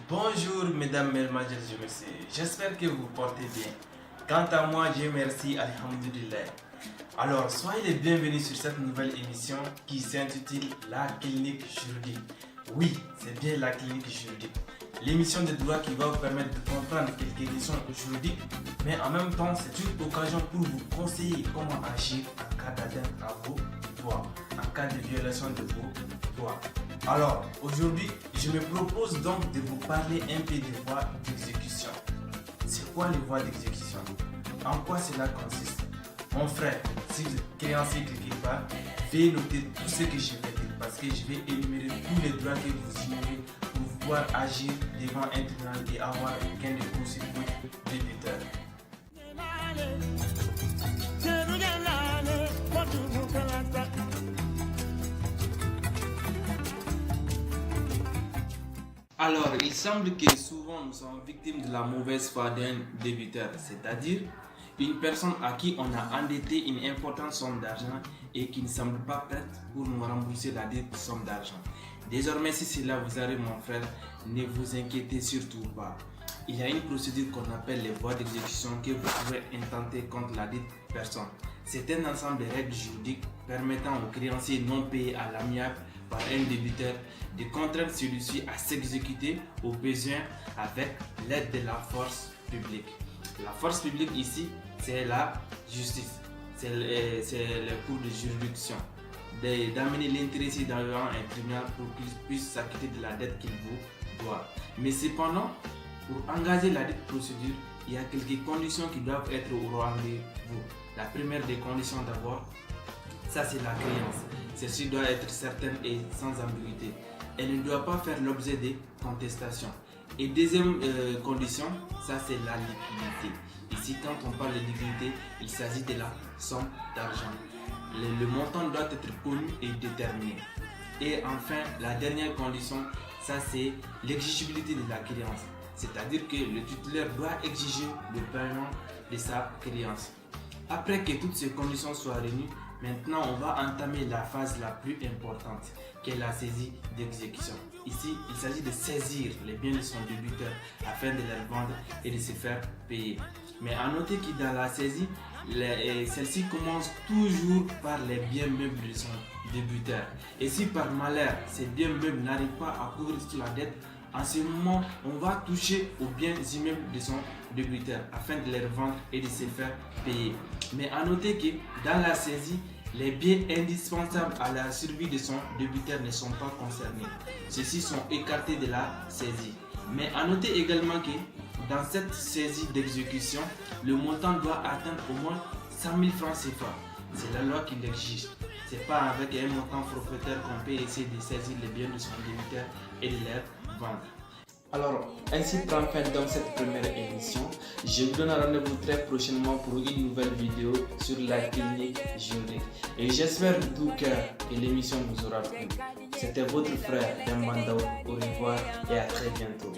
Bonjour mesdames, mesdemoiselles et messieurs, j'espère que vous portez bien. Quant à moi, Dieu merci, alhamdulillah. Alors, soyez les bienvenus sur cette nouvelle émission qui s'intitule La Clinique Juridique. Oui, c'est bien la Clinique Juridique. L'émission de droit qui va vous permettre de comprendre quelques questions juridiques, mais en même temps, c'est une occasion pour vous conseiller comment agir en cas d'atteinte à vos droits, en cas de violation de vos droits. Alors, aujourd'hui, je me propose donc de vous parler un peu des voies d'exécution. C'est quoi les voies d'exécution? En quoi cela consiste? Mon frère, si vous êtes créancier quelque part, veuillez noter tout ce que je vais dire parce que je vais énumérer tous les droits que vous ignorez pour pouvoir agir devant un tribunal et avoir gain de cause sur votre débiteur. Alors, il semble que souvent nous sommes victimes de la mauvaise foi d'un débiteur, c'est-à-dire une personne à qui on a endetté une importante somme d'argent et qui ne semble pas prête pour nous rembourser la dite somme d'argent. Désormais, si cela vous arrive, mon frère, ne vous inquiétez surtout pas. Il y a une procédure qu'on appelle les voies d'exécution que vous pouvez intenter contre la dite personne. C'est un ensemble de règles juridiques permettant aux créanciers non payés à l'amiable par un débiteur de contraindre celui-ci à s'exécuter au besoin avec l'aide de la force publique. La force publique ici, c'est la justice, c'est le cours de juridiction, d'amener l'intéressé devant un tribunal pour qu'il puisse s'acquitter de la dette qu'il vous doit. Mais cependant, pour engager la dite procédure, il y a quelques conditions qui doivent être au rendez-vous. La première des conditions d'abord, ça c'est la créance. Celle-ci doit être certaine et sans ambiguïté. Elle ne doit pas faire l'objet de contestations. Et deuxième condition, ça c'est la liquidité. Ici, quand on parle de liquidité, il s'agit de la somme d'argent. Le montant doit être connu et déterminé. Et enfin, la dernière condition, ça c'est l'exigibilité de la créance. C'est-à-dire que le titulaire doit exiger le paiement de sa créance. Après que toutes ces conditions soient réunies, maintenant on va entamer la phase la plus importante, qui est la saisie d'exécution. Ici, il s'agit de saisir les biens de son débiteur afin de les vendre et de se faire payer. Mais à noter que dans la saisie, celle-ci commence toujours par les biens meubles de son débiteur. Et si par malheur, ces biens meubles n'arrivent pas à couvrir toute la dette, en ce moment, on va toucher aux biens immeubles de son débiteur afin de les revendre et de se faire payer. Mais à noter que dans la saisie, les biens indispensables à la survie de son débiteur ne sont pas concernés. Ceux-ci sont écartés de la saisie. Mais à noter également que dans cette saisie d'exécution, le montant doit atteindre au moins 100 000 francs CFA. C'est la loi qui l'exige. Ce n'est pas avec un montant forfaitaire qu'on peut essayer de saisir les biens de son débiteur et de les vendre. Alors, ainsi prend fin donc cette première émission. Je vous donne rendez-vous très prochainement pour une nouvelle vidéo sur la clinique juridique. Et j'espère de tout cœur que l'émission vous aura plu. C'était votre frère Dembandao. Au revoir et à très bientôt.